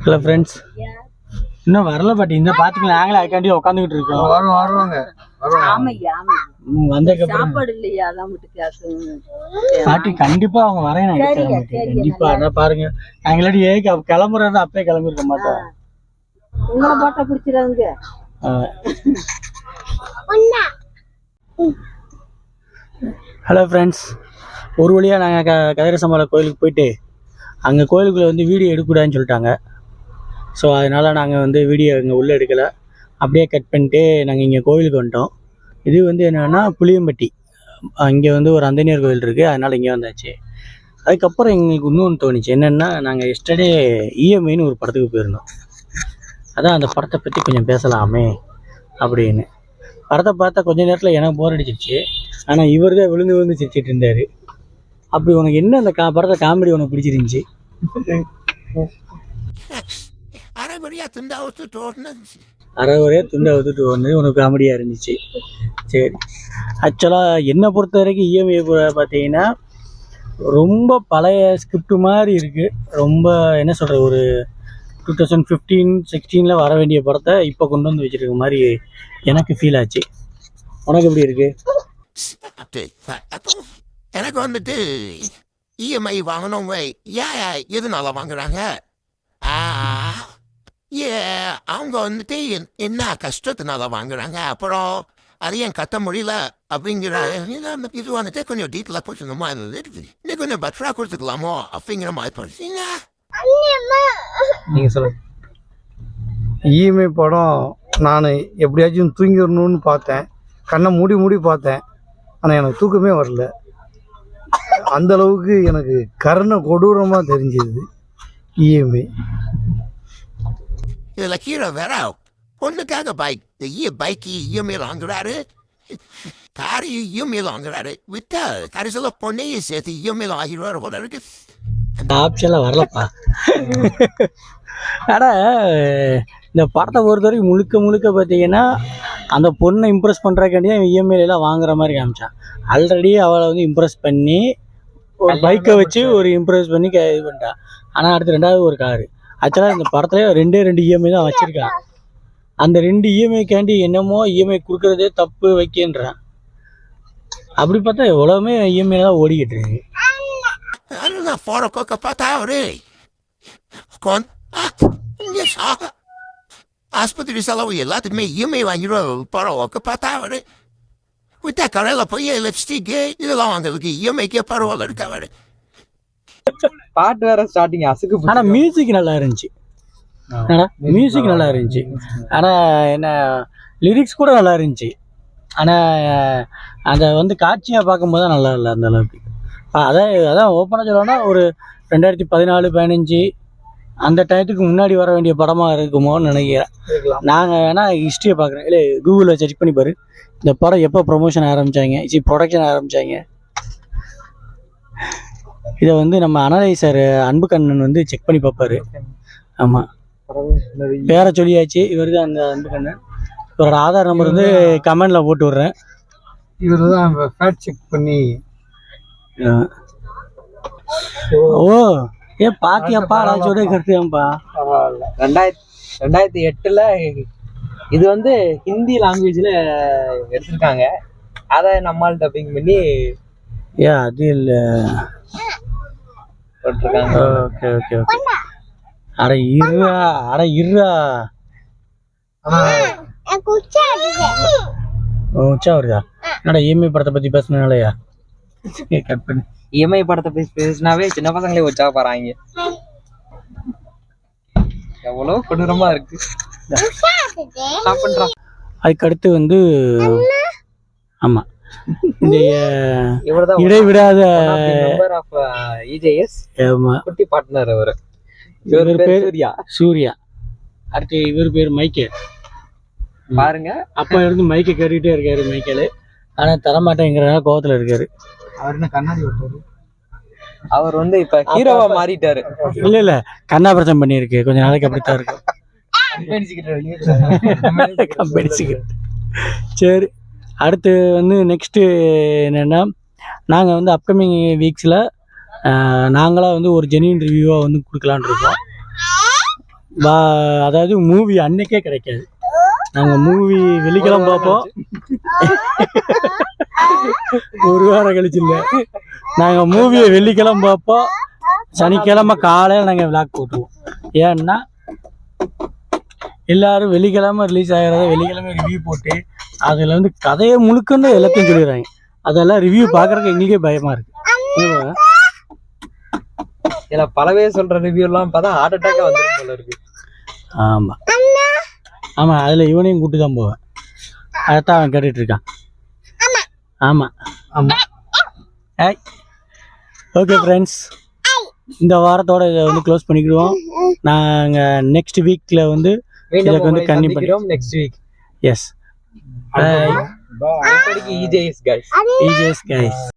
Hello friends, இன்னும் வரல. But இந்த பாத்துக்கலாம், நாங்களே அதுக்காண்டி உட்காந்துக்கிட்டு இருக்கோம். வருவாங்க வந்ததுக்கப்புறம் பாட்டி கண்டிப்பா அவங்க வரேன் கண்டிப்பா. அதான் பாருங்க, நாங்க இல்லாட்டி கிளம்புறதா அப்பயே கிளம்பிருக்க மாட்டோம். ஹலோ ஃப்ரெண்ட்ஸ், ஒரு வழியாக நாங்கள் கதிரசமலை கோயிலுக்கு போயிட்டு அங்கே கோயிலுக்குள்ளே வந்து வீடியோ எடுக்கக்கூடாதுன்னு சொல்லிட்டாங்க. ஸோ அதனால் நாங்கள் வந்து வீடியோ இங்கே உள்ளே எடுக்கலை, அப்படியே கட் பண்ணிட்டு நாங்கள் இங்கே கோயிலுக்கு வந்துட்டோம். இது வந்து என்னென்னா புளியம்பட்டி, இங்கே வந்து ஒரு அந்தனியார் கோயில் இருக்குது, அதனால் இங்கே வந்தாச்சு. அதுக்கப்புறம் எங்களுக்கு இன்னொன்று தோணுச்சு, என்னென்னா நாங்கள் எஸ்டர்டே இஎம்ஐன்னு ஒரு படத்துக்கு போயிருந்தோம். அதான் அந்த படத்தை பற்றி கொஞ்சம் பேசலாமே அப்படின்னு. படத்தை பார்த்தா கொஞ்சம் நேரத்தில் எனக்கு போர் அடிச்சிருச்சு. ஆனால் இவர் தான் விழுந்து விழுந்து சிரிச்சிட்டு இருந்தார். அப்படி உனக்கு என்ன அந்த படத்தை காமெடி உனக்கு பிடிச்சிருந்துச்சி? அரைவரையாக துண்டை அவுத்துட்டு ஓடுனது உனக்கு காமெடியாக இருந்துச்சு. சரி, ஆக்சுவலாக என்னை பொறுத்த வரைக்கும் இஎம்ஐ பார்த்தீங்கன்னா ரொம்ப பழைய ஸ்கிரிப்ட் மாதிரி இருக்குது. ரொம்ப என்ன சொல்கிற, ஒரு 2015-16 வர வேண்டிய படத்தை இப்போ கொண்டு வந்து வச்சுருக்க மாதிரி எனக்கு ஃபீல் ஆச்சு. உனக்கு எப்படி இருக்கு? எனக்கு வந்துட்டு இஎம்ஐ வாங்கணும். ஏன் எதுனால வாங்குறாங்க? அவங்க வந்துட்டு என்ன கஷ்டத்தினால வாங்குறாங்க, அப்புறம் அதையும் கட்ட முடியல அப்படிங்கிற இது வந்துட்டு கொஞ்சம் டீட்டெயிலாக போச்சுமா இருந்தது. இன்னும் கொஞ்சம் பெட்டராக கொடுத்துக்கலாமோ அப்படிங்கிற மாதிரி போச்சுங்க. நீங்கள் சொல்லுங்க. இஎம்ஐ படம் நான் எப்படியாச்சும் தூங்கிடணும்னு பார்த்தேன், கண்ணை மூடி பார்த்தேன். ஆனால் எனக்கு தூக்கமே வரல. அந்த அளவுக்கு எனக்கு கருணை கொடூரமாக தெரிஞ்சது இஎம்ஐ. இதில் கீழே வேற பொண்ணுக்காக பைக்கு இஎம்ஐ வாங்குறாரு, காரு இஎம்ஐ வாங்குறாரு. விட்டா கடைசியில் பொண்ணையும் சேர்த்து இஎம்ஐ ஆகிடுவார் போல இருக்கு. அந்த ஆப்ஷன்லாம் வரலப்பா. ஆனால் இந்த படத்தை பொறுத்த வரைக்கும் முழுக்க பார்த்தீங்கன்னா அந்த பொண்ணை இம்ப்ரெஸ் பண்ணுறக்காண்டி தான் இஎம்ஐலாம் வாங்குற மாதிரி காமிச்சான். ஆல்ரெடி அவளை வந்து இம்ப்ரெஸ் பண்ணி ஒரு பைக்கை வச்சு ஒரு இம்ப்ரெஸ் பண்ணி இது பண்ணிட்டான். ஆனால் அடுத்து ரெண்டாவது ஒரு காரு. ஆக்சுவலாக இந்த படத்துல 2 இஎம்ஐ தான் வச்சுருக்கான். அந்த 2 இஎம்ஐக்காண்டி என்னமோ இஎம்ஐ கொடுக்குறதே தப்பு வைக்கின்றான். அப்படி பார்த்தா எவ்வளவுமே இஎம்ஐ தான் ஓடிக்கிட்டு இருக்கு. ஆஸ்பத்திரி செலவு எல்லாத்துக்குமே இஎம்ஐ வாங்கிடுவோம். பரவாயில்ல பார்த்தா அவரு விட்டா கடையில் போய் லிப்ஸ்டிக் இதெல்லாம் வாங்குறதுக்கு இஎம்ஐக்கே பரவாயில்ல இருக்கா அவரு. பாட்டு வேற ஸ்டார்டிங் அசுக்கு. ஆனால் மியூசிக் நல்லா இருந்துச்சு. மியூசிக் நல்லா இருந்துச்சு. ஆனால் என்ன லிரிக்ஸ் கூட நல்லா இருந்துச்சு. ஆனால் அதை வந்து காட்சியாக பார்க்கும்போது தான் நல்லா இல்லை அந்த அளவுக்கு. அதான் ஓப்பனாக சொல்லணும்னா ஒரு 2014-15 அந்த டயத்துக்கு முன்னாடி வர வேண்டிய படமாக இருக்குமோன்னு நினைக்கிறேன். நாங்கள் வேணால் ஹிஸ்ட்ரியை பார்க்குறேன். இல்லை கூகுளில் சர்ச் பண்ணி பாரு, இந்த படம் எப்போ ப்ரொமோஷன் ஆரம்பித்தாங்க, ப்ரொடக்ஷன் ஆரம்பித்தாங்க. இதை வந்து நம்ம அனலைசர் அன்புக்கண்ணன் வந்து செக் பண்ணி பார்ப்பாரு. ஆமாம், பேரை சொல்லியாச்சு. இவர் தான் அந்த அன்புக்கண்ணன். இவரோட ஆதார் நம்பர் வந்து கமெண்டில் போட்டு விட்றேன். இவர் தான் ஃபேக்ட் செக் பண்ணி. ஓ ஏன் பாத்தியாப்பா, அதாச்சோட கருத்துப்பா. 2008 இது வந்து ஹிந்தி லாங்குவேஜில் எடுத்திருக்காங்க. அதை நம்மால் டப்பிங் பண்ணி அது இல்லை போட்டிருக்காங்க. Okay okay okay. அட இருடா உச்சா வருதா? என்னடா இஎம்ஐ படத்தை பற்றி பேசினாலையா? கட் பண்ணி இஎம்ஐ படத்தை பேசினாவே சின்ன பசங்களே வச்சா பாறாங்க. எவ்வளோ கொடூரமா இருக்கு. அதுக்கடுத்து வந்து ஆமா, இந்த இடைவிடாத குட்டி பார்ட்னர் அவர். இவர் பேர் சூர்யா. அடுத்து இவர் பேர் மைக்கேல். பாருங்க, அப்ப இருந்து மைக்கை கேட்டுக்கிட்டே இருக்காரு மைக்கேல். ஆனா தரமாட்டேங்கிறனால கோவத்துல இருக்காரு. அவர் என்ன கண்ணாடி ஓட்டாரு? அவர் வந்து இப்ப ஹீரோவா மாறிட்டாரு. இல்ல கண்ணாபிரசம் பண்ணிருக்கு, கொஞ்ச நாளைக்கு அப்படித்தான் இருக்கு. சரி, அடுத்து வந்து நெக்ஸ்ட்டு என்னென்னா, நாங்கள் வந்து அப்கமிங் வீக்ஸில் நாங்களாக வந்து ஒரு ஜென்யூன் ரிவ்யூவாக வந்து கொடுக்கலான் இருக்கோம். அதாவது மூவி அன்னைக்கே கிடைக்காது. நாங்கள் மூவி வெள்ளிக்கிழமை பார்ப்போம். ஒரு வாரம் கழிச்சு இல்லை, நாங்கள் மூவியை வெள்ளிக்கிழமை பார்ப்போம். சனிக்கிழமை காலையில் நாங்கள் விளாக் போட்டுருவோம். ஏன்னா எல்லாரும் வெள்ளிக்கிழமை ரிலீஸ் ஆகிறத வெள்ளிக்கிழமை ரிவ்யூ போட்டு அதில் வந்து கதையை முழுக்கன்னு எல்லாத்தையும் சொல்லிடுறாங்க. அதெல்லாம் ரிவ்யூ பார்க்குறதுக்கு எங்களுக்கே பயமாக இருக்குது. ஏன்னா பல பேர் சொல்ற ரிவ்யூலாம் பார்த்தா ஹார்ட் அட்டாக்கே வந்துடும் போல இருக்கு. ஆமாம் ஆமாம், அதில் இவனையும் கூட்டு தான் போவேன். அதைத்தான் அவன் கேட்டுட்டு இருக்கான். ஆமாம் ஆமாம். ஏய் ஓகே ஃப்ரெண்ட்ஸ், இந்த வாரத்தோட இதை வந்து க்ளோஸ் பண்ணிக்கிடுவோம். நாங்கள் நெக்ஸ்ட் வீக்கில் வந்து இதுக்கு வந்து கண்டிப்பாக next week. Yes bye. EJS guys. EJS guys.